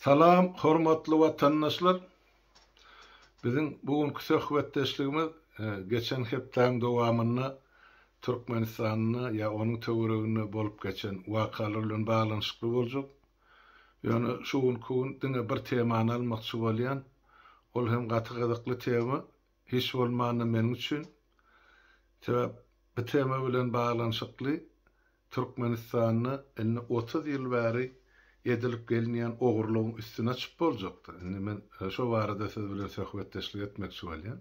Salam, hormatly watandaşlar. Bizim bugünkü söhbetdeşligimiz geçen hepden dowamyny Türkmenistanyny ya onun töwereginde bolup geçen wakalar bilen baglanyşykly boljak. Ýöne şu gün diňe bir temany almakçy bolýan. Ol hem gaty-gadykly tema, hiç bolmany meniň üçin. Sebäp bu tema bilen baglanyşykly Türkmenistanyny 30 ýyl bäri edilip gelinýän ogurlugyň üstüne çyp boljakdy. Indi men şo barada siz bilen söhbetdeşlik etmekçi bolýan.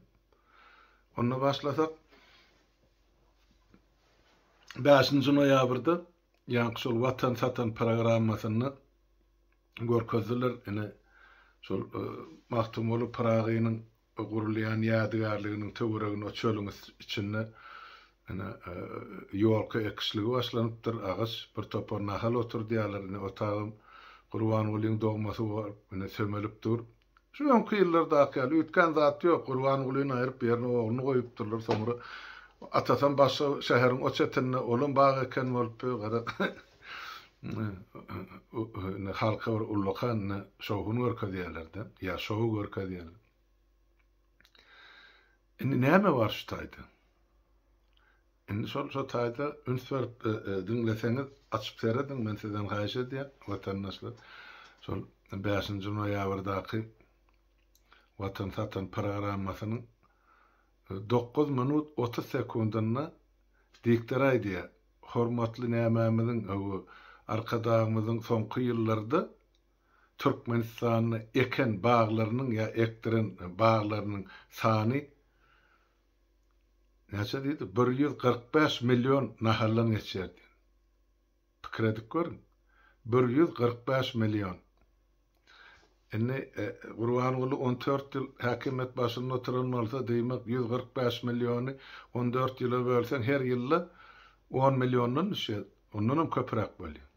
Onda başlasak 5 noýabrda ýa-ni şol Watan Satan programmasyny görkezdiler. Ine şol Mahtumly Pragynyň gurulýan ýadygarlygynyň töweregini o çölüň içinde ýolka ekişligi başlanypdyr. Agyş bir topar nahal oturdylar. Otagym Gurban Gulyň dogmasy bar, sömelip dur. Şu ýonky ýyllarda akýaly ütken zat ýok. Gurban Gulyny aýryp ýerine oğluny goýupdyrlar. Soňra atasan başga şäheriň o çetine olum bagy eken bolup gara halka bir ullukan şoğunu görkezýärler-de. Ya şoğu görkezýärler. Indi näme bar şu taýda? Indi şol taýda üns berip dinleseňiz açyp seredin, men sizden haýyş edýär watandaşlar. Şol 5 noýabrdaky Watan Satan programmasynyň 9 minut 30 sekundyny diktere diýär. Hormatly nämämiziň arkadagymyzyň soňky ýyllarda Türkmenistanyny eken baglarynyň ya ekdiren baglarynyň sany näçe diýdi? 145 milyon nahallan geçerdi. Pikredik görün. 145 milyon. Enne Gurban Guly 14 ýyl häkimet başynda oturan bolsa diýmek 145 milyony 14 ýyla bölsen her ýylda 10 milyondan düşer. Ondan hem köpürek bolýar.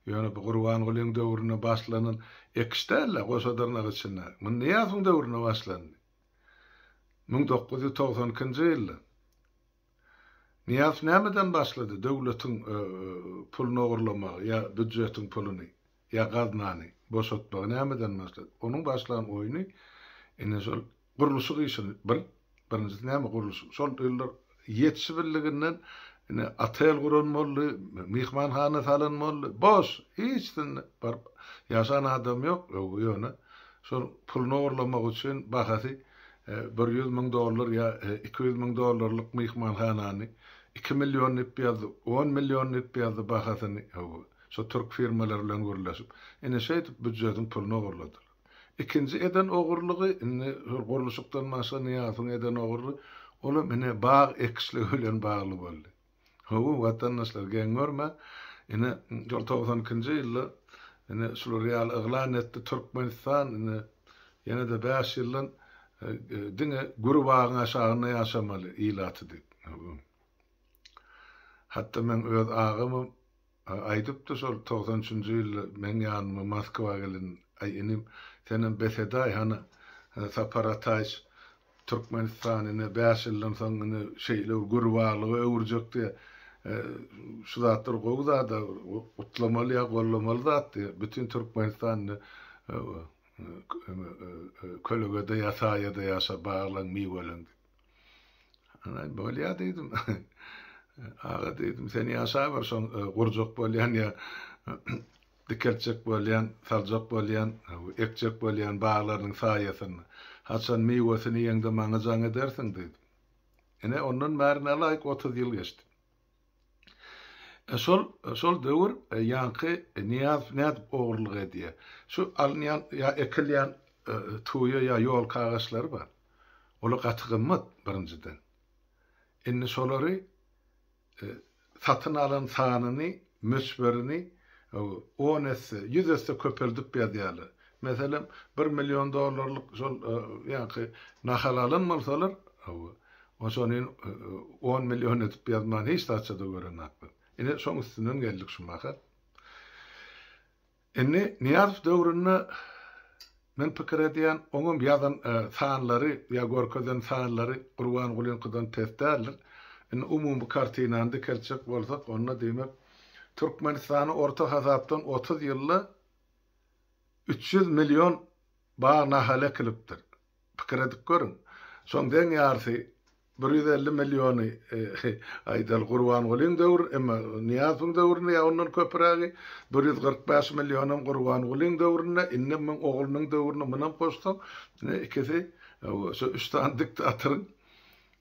Ýöne bu Gurban Gulyň döwrüne başlanan ekişdärler goşadarnak içinde. Bu näçe döwrüne başlandy? 1992-nji ýylda. Niýas nämeden başlady? Döwletiň puluny ogurlamak, ya büdjetiň puluny, ya gaznany boşaltmak nämeden başlady? Onuň başlan oýuny ene şol guruluşy işini birinji näme guruluş? Şol ýyllar ýetişibiliginden ene atel guranmaly, mihmanhana salanmaly, boş, hiçden bar ýaşan adam ýok. Ýöne şol puluny ogurlamak üçin bahasy $100,000 ya $200,000 mihmanhanany 2 milyon ipýazdy, 10 milyon ipýazdy bahasyny şo türk firmalar bilen görleşip ene şeýdip büdjetiň puluny ogurladylar. İkinji eden ogurlugy ene guruluşykdan maşa niýasyň eden ogurlugy ola mene bag ekişligi bilen bagly boldy. Watandaşlar geňörme ene 92-nji ýylda ene şol real eglan etdi Türkmenistan ene ýene de 5 ýyldan diňe gurbagyň aşagyna ýaşamaly ilat edip. Hatta men öz agamy aýdypdy şol 93-nji ýylda men ýanyma Moskwa gelin aýynym senen beseday hana separatist Türkmenistanyny 5 ýyldan soň şeýle gurbalygy öwürjekdi. Şu zatlar gowzada utlamaly ýa gollamaly zat. Bütün Türkmenistanyny kölgede ýaşaýa-da ýaşa baglan miwelen. Ana bolýa diýdim. Aga diýdim sen ýaşa bar şoň gurjak bolýan ýa dikelçek bolýan, saljak bolýan, ekçek bolýan baglarynyň saýasyny. Haçan miwesini ýeňde maňa jaň edersiň diýdim. Ene ondan bärine laýyk 30 ýyl geçdi. Şol döwür ýanky niýat ogurlyk edýär. Şu alnýan ýa ekilýän tuýa ýa ýol kagaçlary bar. Olar gaty gymmat birinciden. Indi şolary satyn alan sanyny, müsberini 100 köpeldip berýärler. Meselem $1 milyon şol ýa-ni nahal alynmasalar, oşonyň 10 milyon etip berýän hiç taçda görenakdy. Ine şoň üstünden geldik şu makat. Indi niýaz döwründe men pikir edýän oňum ýazan sanlary ýa görkezen sanlary Gurban Gulyňkydan testärler. Indi umumy kartinany dikelçek bolsak, onda diýmek Türkmenistany orta hasapdan 30 ýylda 300 milyon bağ nahale kilipdir. Pikir edip görün. Son den yarsı 150 milyonu aydal Qurban Gulyň döwür, emma Niýazyň döwrüne ya ondan köpürägi 145 milyonum Qurban Gulyň döwrüne, innem oglunyň döwrüne menem koşdum. Ikisi şu üstan diktatörün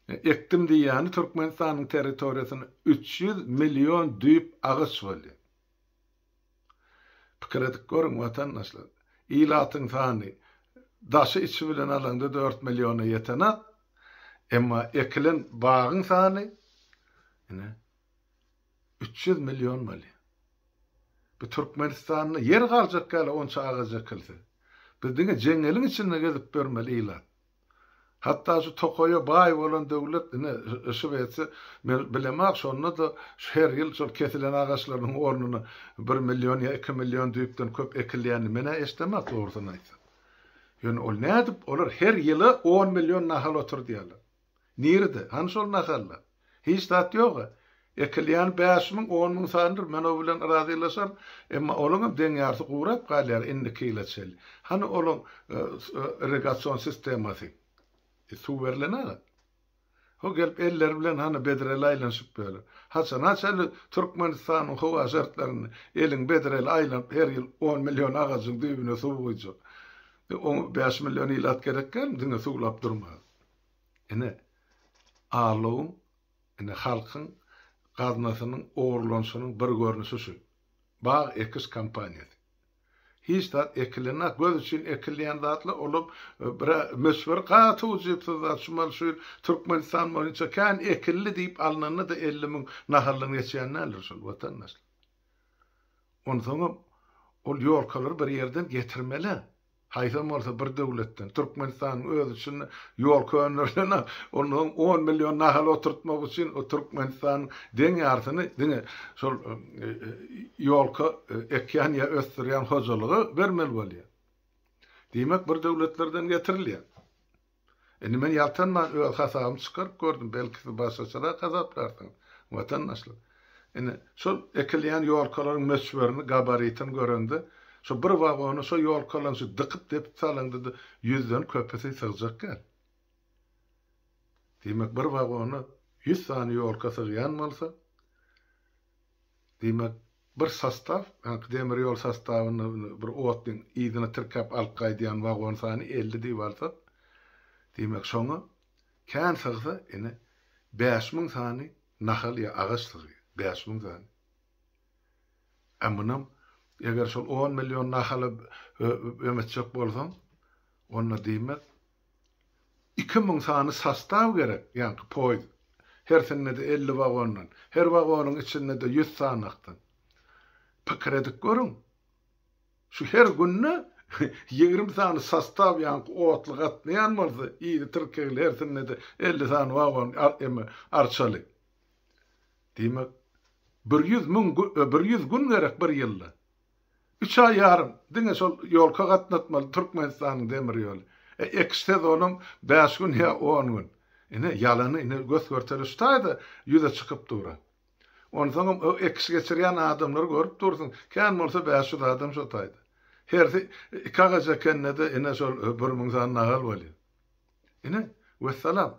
ektim diýäni Türkmenistanyň territoriýasyny 300 milyon düýüp agyş boldy. Pikir edip görün watandaşlar. İlatyň sany daşy içi bilen alanda 4 milyona ýetene, emma ekilen bağın sany 300 milyon mali. Bu Türkmenistanyň yer galjak gäle onça agajak kildi. Bizdiňe jeňeliň içinde gezip görmeli ilat. Hatta şu Tokoya bay bolan döwlet şu wetse bilemek şonda da her ýyl şol kesilen agaçlaryň ornuny 1 milyon ya 2 milyon düýükden köp ekilýäni mene eslemek dogrusyny aýtsa. Ýöne ol nädip olar her ýyly 10 milyon nahal otur diýerler. Nirde? Hansol nahallar? Hiç tat ýok. Ekilýän 5.000 10.000 sandyr men o bilen razylaşar, emma olaňam deň ýarty gurap galýar indi kiýletçel. Hani olaň irrigasyon sistemasy su berlenär. O gelip eller bilen hani bedrel aýlanşyp böler. Haçan Türkmenistanyň howa şartlaryny eliň bedrel aýlanıp her ýyl 10 milyon agajyň düýbüne su goýjak. O 5 milyon ilat gerekken diňe suwlap durmaz. Ağlığın, halkın gaznasynyň oğurlanşynyň bir görnüşi şu. Bağ ekis kampaniýasy. Hiç da ekilene göz için ekilýän zatlar olup bir meşhur gaty uzypsy şumal şu Türkmenistan boýunça kan ekilli diýip alnanyny da 50.000 nahallyň geçýänler şol watandaşlar. Onsoň ol ýolkalar bir ýerden getirmeli. Haýsam bolsa bir döwletden Türkmenistanyň öz üçin ýol köňlerine onuň 10 milyon nahal oturtmak üçin o Türkmenistan deň ýartyny diňe şol ýolka ekýän ýa ösdürýän hojalygy bermeli bolýar. Diýmek bir döwletlerden getirilýär. Men ýaltanman öz hasabym çykaryp gördüm, belki başgaçara gazaplardyň watandaşlar. Şol ekilýän ýolkalaryň meşwerini gabarytyny görende so bir wagony so ýolkalan şu dykyp dep salandy 100den köpesi sygjak gel. Demek bir wagony 100 sany ýolka sygýan bolsa, demek bir sastaw, demir ýol sastawyny bir otdyň ýygyny tirkap alqaýdýan wagon sany 50 diýip bolsa, demek şoňa kän sygsa 5000 sany nahal ýa agaç sygýar. 5000 sany. Amynam eger şol 10 milyon nahaly ömetjek bolsaň, onda diýmek 2000 sany sastaw gerek, ýani poýz. Her sende de 50 wagondan, her wagonyň içinde de 100 sanakdan. Pikir edip görün. Şu her günne 20 sany sastaw ýani otly gatnaýan bolsa, ýygy Türkiýe her sende de 50 sany wagon arçaly. Diýmek 100 gün gerek bir ýylda. 3 ay yarım diňe şol ýolka gatnatmaly Türkmenistanyň demir ýoly. Ekste onuň 5 gün ýa 10 gün. Ýalany göz görteli ştaýda ýüze çykyp durar. Onsoň o eks geçirýän adamlar görüp dursun. Kän bolsa 500 adam şotaýdy. Her kagaja kennede şol 1000 sany nahal bolýar. Vesselam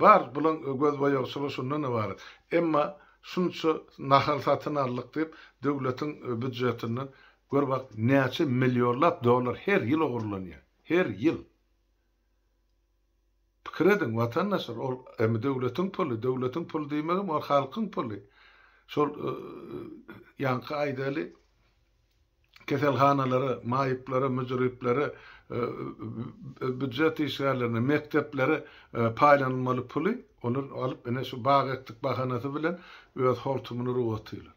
bar bulan göz boýagçylygy şundan bar. Emma şunça nahal satyn aldyk diýip döwletiň büdjetinden gör bak näçe milyonlap dollar her ýyl ogurlanýar. Her ýyl. Pikir edin watandaşlar, ol döwletiň pulu diýmegim ol halkyň pulu. Şol ýanky aýdaly keselhanalary, maýyplary, müjriplary, büdjet işgärlerini, mektepleri paýlanmaly pulu olur alıp şu bağ ektik bahanasy bilen öz holtumuny ruwatylar.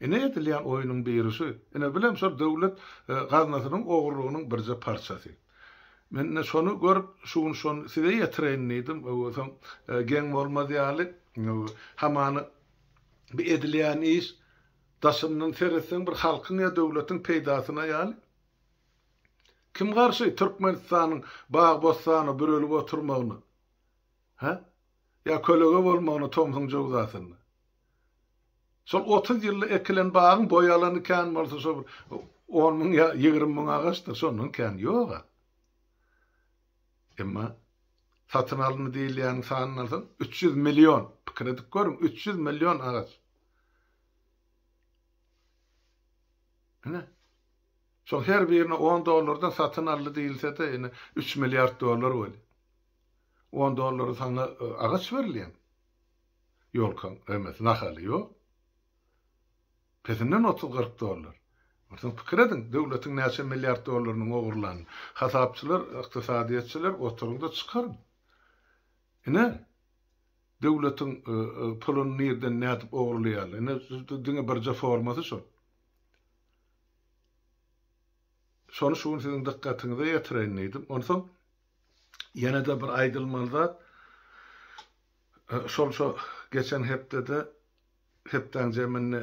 Edilýän oýunyň birisi. Bilem şol döwlet gaznasynyň ogurlygynyň birje parçasy. Men şonu görüp şuň size ýetirendim, oýsam geň bolmady ýaly hamany bir edilýän iş daşymyň teresiň bir halkyň ýa döwletiň peýdasyna ýaly. Kim garşy Türkmenistanyň bağ bostany bürelip oturmagyny? Ya kölege bolmagyny tomsyň jogdasyny. Şol 30 ýylly ekilen bağın boýalany kän bolsa şol 10 bin ya 20 bin ağaçtır, sonun kän ýok. Emma satın alını değil yani sanın alsan 300 milyon. Kredi görün 300 milyon ağaç. Ne? Son her birine $10 satın aldı değilse de yine 3 milyar dolar var. $10 sana ağaç verilýän. Yolkan emes nahaly yok. Peşinden $30-40. Sen pikir edin, devletin näçe milyar dolarının ogurlanyny. Hasapçylar, ykdysadyýetçiler oturumda çıkarın. Ne? Devletin pulunu nereden nädip ogurlaýarlar? Ne diňe birje formasy şol. Şonu şuň siziň dikkatiňize ýetirendim. Onsoň ýene de bir aýdylmaly zat. Şol geçen hepden jeminni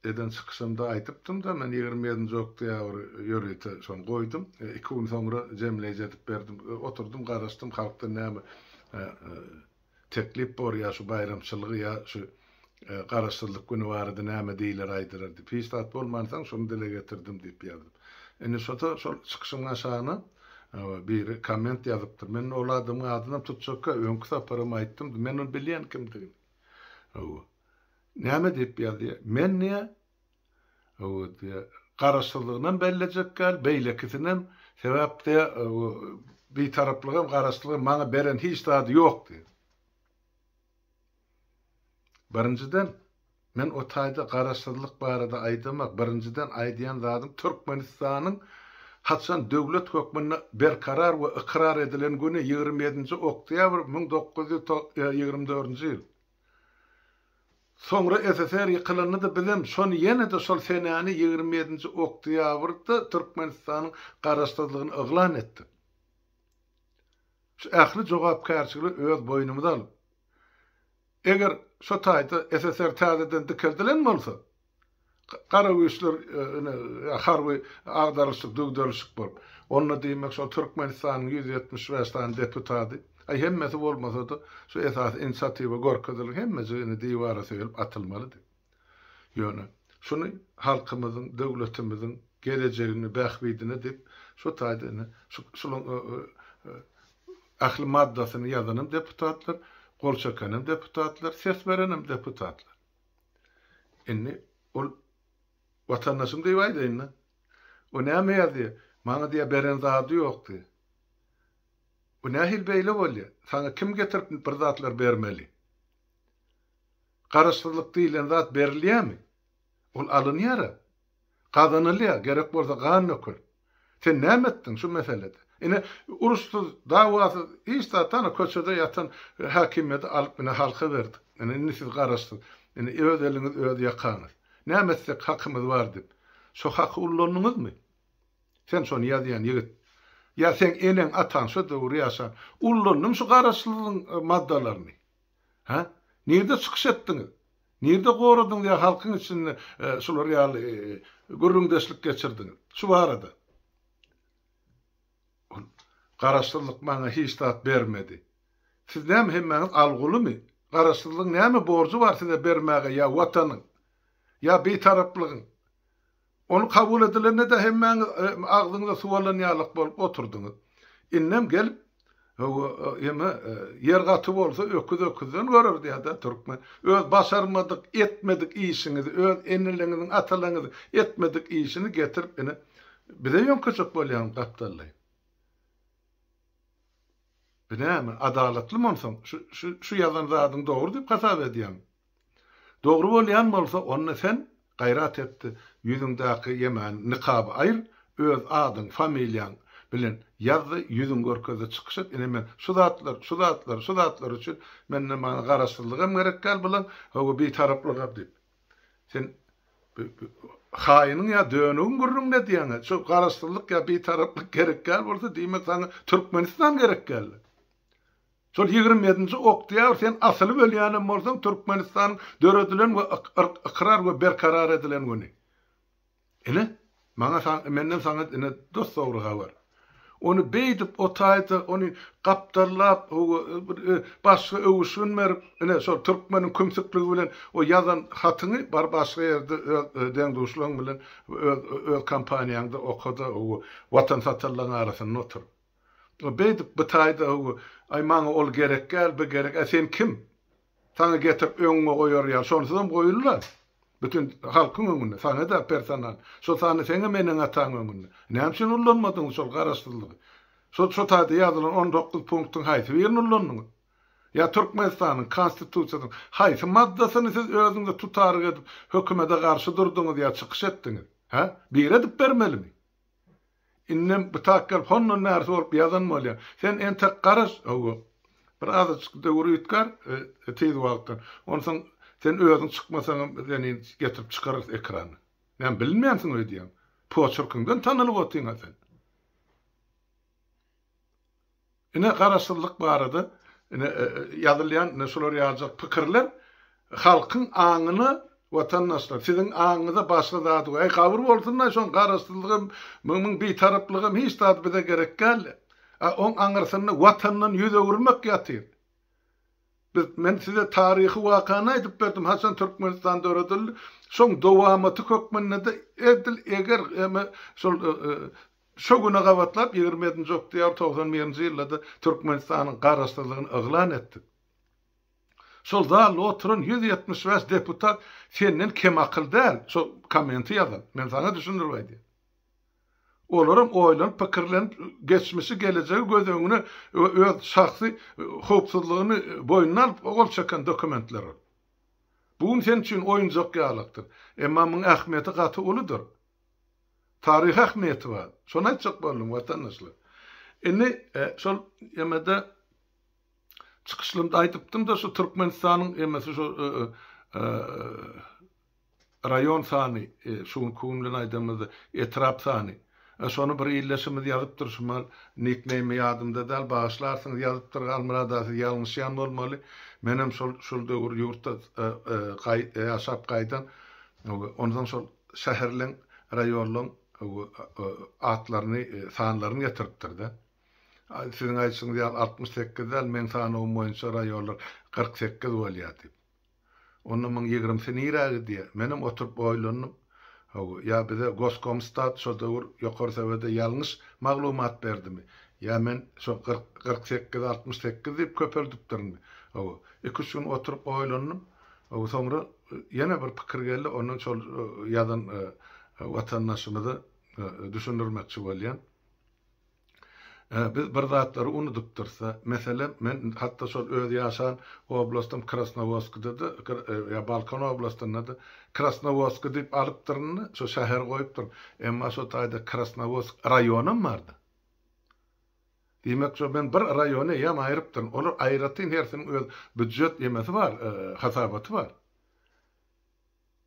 eden çıkışımda aýtypdym da men 27-nji oktýabr ýöreýte şonu goýdum. 2 gün soňra jemleýe edip berdim. Oturdum, garaşdym halkda näme teklip bor ya şu bayramçılığı ya şu garaşsyzlyk güni barada näme diýler aýdyrar diýip. Hiçbir bolmansaň şonu dile getirdim diýip ýazdım. Ene şol çıkışyň aşagyna bir komment ýazypdyr. Men oladymyň adyna tutjaka öňkü saparym aýtdym. Men onu bilýän kimdigin. Näme diýip ýazdy? Men näme? Garaşsyzlygyndan belläjek gal, beýlekisinden sebäpde bir taraplygym garaşsyzlygy maňa beren hiç zady ýok diýip. Birinciden men o taýda garaşsyzlyk barada aýdymak, birinciden aýdýan zadym Türkmenistanyň hatsan döwlet hökmüne berkarar we ikrar edilen güni 27-nji oktýabr 1924-nji ýyl. Sonra SSR ýykylanyny da bilem, şonu ýene de şol senäni 27-nji oktýabrda Türkmenistanyň garaşsyzlygyny eglan etdi. Şu ähli jogapkarçylygy öz boýnumyza alyp. Eger şu taýda SSR täzeden dikildilen bolsa, qara güýçler harby agdarlyşyk, döwdürlüşik bolup, onu diýmek şol Türkmenistanyň 175 tane deputaty, hemmesi bolmasa da şu esas inisiatiwa gorkadylyk hemmesi diýwara söýülip atylmalydy. Ýöne şunu halkymyzyň, döwletimiziň gelejegini, bähbidini diýip şu taýda şol ahly maddasyny ýazanym deputatlar, gol çakanym deputatlar, ses berenim deputatlar. Inni ol vatandaşym diýip aýdyn. O näme ýazdy? Maňa diýe beren zady ýokdy. Bu nähil beýle bolýar? Sana kim getirip bir zatlar bermeli? Garaşsyzlyk diýilen zat berilýärmi? Ol alınýar. Gazanylýar, gerek bolsa gan ökür. Sen näme etdiň şu meselede? Ine uruşsuz, dawasyz, hiç zatana köçede ýatan hakimiýet alyp mene halka berdi. Ine siz garaşsyz, ine öz eliňiz öz ýakanyz. Näme etsek hakymyz bar diýip. Şu haky ullanyňyzmy? Sen şonu ýazýan ýigit. Ya sen enen atan şu döwri ýaşan, ullanyň şu garaşsyzlygyň maddalaryny. Ha? Nerede çykyş etdiňiz? Nerede goradyň diýe halkyň içinde şular ýaly gürrüňdeşlik geçirdiňiz. Şu barada. Garaşsyzlyk maňa hiç tat bermedi. Siz näme hemmeňiz algylymy? Garaşsyzlyk näme borcu bar size bermäge ya watanyň? Ya beýtaraplygyň? Onu kabul edilende de hemmeňiz agzyňyza suwalanýarlyk bolup oturduňyz. Innem gelip yer gaty bolsa öküzden görür diýär Türkmen. Öz başarmadyk, etmedik işiňizi, öz eneleňiziň, atalaňyzyň etmedik işini getirip ene bize ýonkaçak bolýan gapdaly. Näme adalatly bolsaň şu ýazan zadyň dogry diýip hasap edýän. Dogry bolýan bolsa onu sen gayrat etdi. Yüzündäki ýemen niqaby aýr, öz adyň, familiýaň bilen ýazdy, yüzüň görkezde çykyşyp, ene men şu zatlar üçin menne maňa garaşsyzlygym gerek gal bilen, hawa bir taraplyk diýip. Sen haýynyň ýa döwüniň gurrunňda diýäň, şu garaşsyzlyk ýa bir taraplyk gerek gal bolsa diýmek sana Türkmenistan gerek gal. Şol 27-nji oktýabr sen asyly bölýänem bolsaň Türkmenistan döredilen we ikrar we berkarar edilen güni. Ene, menden sana dost sowruga bar. onu beydip otaydı, onu kaptarlap, başka övüşün verip, so Türkmenin kümsüklüğü bilen o yazan hatıны bar başka yerde dengduşluğun bilen öz kampaniyanda okudu, o vatan satarlığın arasında otur. O beydip bitaydı, ay maňa ol gerek gel, bu gerek, sen kim? Sana getirip öňüňe goýar ýa, şonsudan goýullar. Bütün halkyň öňünde, sana da personal. So sana seňe meniň ataň öňünde. Näme üçin ullanmadyň şol garaşdyrlygy? So taýda ýazylan 19 punktyň haýsy birini ullandyň? Ya Türkmenistanyň konstitusiýasynyň haýsy maddasyny siz özüňize tutar edip hökümete garşy durduňyz ýa çykyş etdiňiz? Ha? Bir edip bermelimi? Innem bitakkal honnon näre sorup ýazanmaly. Sen ente garaş, bir azıcık döwür ýetkär, tez wagtdan. Onsoň sen özüň çykmasaň, seni getirip çykarar ekrany. Men bilmeýänsiň öýdýän. Poçurkyndan tanylyp otýan sen. Ine garaşdyrlyk barady. Ine ýazylýan, şolar ýazjak pikirler halkyň aňyny vatandaşlar, sizin aňyňyza başga zat, ey kabur bolsunlar, şoň garaşdyrlygym, müň bir taraplygym hiç zat bize gerek gel. On aňyrsyny watandan ýüze urmak ýatyr. Men size taryhy wakany aýdyp berdim. Hasan Türkmenistanda öredildi. Şoň dowamaty hökmünde edil eger şol şoguna gawatlap 27-nji oktyabr 91-nji ýylda Türkmenistanyň garaşdyrlygyny eglan etdi. Şol zal oturun 175 deputat senden kim akıl däl. Şol kommenti ýazan. Men sana düşündirýärdim. Olaram oýlanyp pikirlenip geçmişi geleceği göz öňüne öz şahsy howpsuzlygyny boýnuna alyp ol çeken dokumentler. Bu sen üçin oýunjak ýalykdyr. Emma muň ähmiýeti gaty uludur. Taryh ähmiýeti bar. Şonu aýtjak boldum watandaşlar. Indi şol ýemede çykyşlymda aýdypdym da şu Türkmenistanyň emesi şu rayon sany, şu kumlan aýdymyzy etrap sany. Şonu bir illeşimiz ýazyp durşmal, nickname ýadymda däl, bağışlarsyňyz ýazyp durgalmyra da ýalňyşýan bolmaly. Menem şol döwür ýurtda ýaşap gaýdan, ondan şol şäherliň, raýonlaryň atlaryny, sanlaryny getiripdir. Sizin aýtşyňyz 68 däl, men sanawym boýunça raýonlar 48 bolýar. Ondan men 20 sene ýerä diýe. Menem oturup oýlanyp, ya bize Goskomstat şo döwür ýokary sebäde ýalňyş maglumat berdimi? Ya men şo 48-68 diýip köpeldipdirmi? 2-3 gün oturup oýlanyp, soňra ýene bir pikir geldi, onuň şol ýazan watandaşymyzy düşündirmekçi bolýan. Biz bir zatlary unutup dursa, meselem men hatta şol öz ýaşan oblastym Krasnovodskda ýa Balkan oblastynda da Krasnovodsk diýip alypdyryny şo şäher goýupdyr. Emma şo taýda Krasnovodsk raýonum bardy. Demek şo men bir raýony ýa aýrypdyryn. Olar aýratyn hersiniň öz büdjet ýemesi bar, hasabaty bar.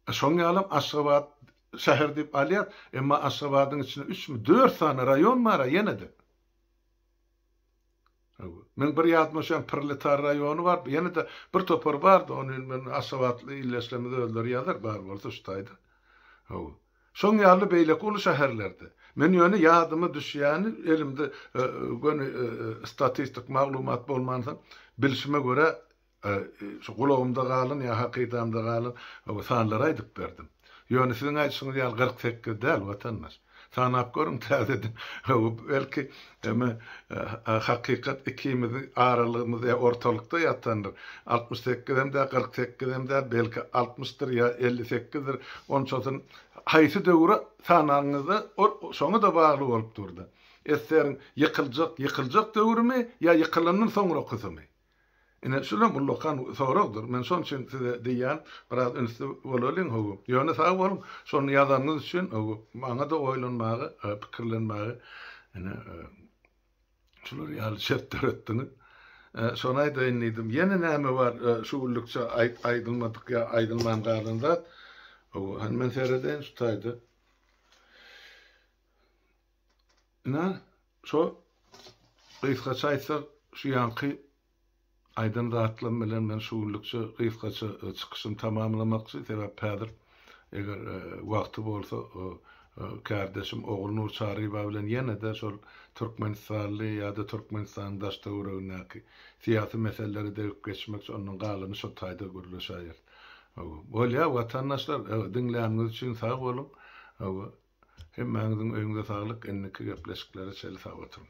Şoň ýalam Aşgabat şäher diýip alýar, emma Aşgabatyň içinde 3-4 sany raýon bar ýene-de. Men bir ýatmaşan proletar raýony bar, ýene de bir topar bardy, onu men Aşgabatly illeşlemede öldür ýazar bar bolsa şu taýda. Şoň ýaly beýlek uly şäherlerde. Men ýöne ýadyma düşýäni elimde statistik maglumat bolmansa, bilişime göre şu gulagymda galan ýa hakykatamda galan sanlary aýdyp berdim. Ýöne siziň aýtşyňyz ýaly 48 däl watandaş. Sanap görüm täzedim. Belki hakikat ikimizi aralığımızda ortalıkta yatandır. 68'dem de 48'dem de belki 60'dır ya 58'dir. Onun için haýsy döwre sananyňyza şoňa da bagly bolup durdy. Esserin yıkılacak döwrümi ya yıkılandan soňra gyzymy? Ine şulam ullokan soragyr. Men şoň üçin size diýän biraz ünsü bolalım hogu. Ýöne sag bolun. Şonu ýazanyňyz üçin hogu maňa da oýlanmagy, pikirlenmägi. Ine şular ýaly şertler etdiňiz. Şonu aýdyn edim. Ýene näme bar şu ullukça aýdylmadyk ýa aýdylman galynda. Hogu men sereden şu taýdy. Ine şo gyýyska çaýsa şu ýanky aydın rahatlam bilen men şuurlukça gyýyskaça çykyşym tamamlamakçy sebäp pädir eger wagty bolsa kardeşim oğul Nur Sariba bilen ýene de şol Türkmenistanly ýa-da Türkmenistan daşdaguragyndaky siyasi meseleleri degip geçmek onuň galyny şol taýda görüleşýär. Bolýa watandaşlar dinleýänimiz üçin sag bolun. Hemmäňiziň öýüňde saglyk, enniki gepleşikleri çeli sag oturun.